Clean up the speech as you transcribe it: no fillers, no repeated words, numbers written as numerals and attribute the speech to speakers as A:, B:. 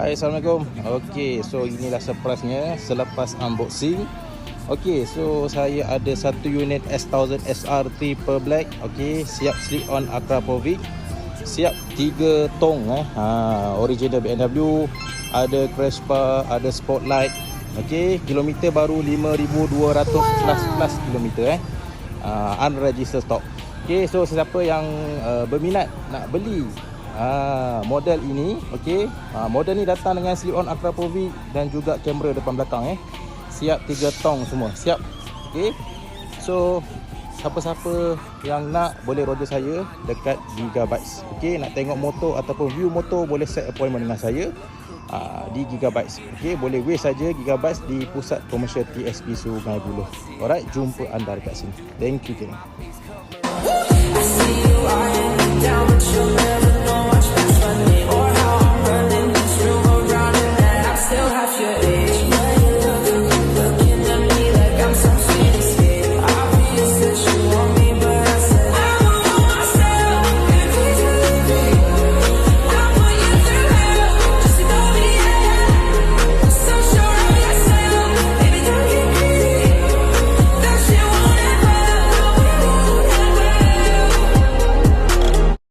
A: Hai, Assalamualaikum. Okey, so inilah surprise-nya selepas unboxing. Okey, so saya ada satu unit S1000XR triple black. Okey, siap slip on Akrapovic. Siap 3 tong original BMW, ada crash bar, ada spotlight. Okey, kilometer baru 5200 plus kilometer unregistered stock. Okey, so sesiapa yang berminat nak beli model ini, okey, model ni datang dengan slip on Akrapovic dan juga kamera depan belakang siap 3 tong semua, siap. Okey, so siapa-siapa yang nak boleh roger saya dekat Gigabikes. Okey, nak tengok motor ataupun view motor boleh set appointment dengan saya di Gigabikes. Okey, boleh wait saja Gigabikes di pusat komersial TSP Sungai Buloh. Alright, jumpa anda dekat sini. Thank you.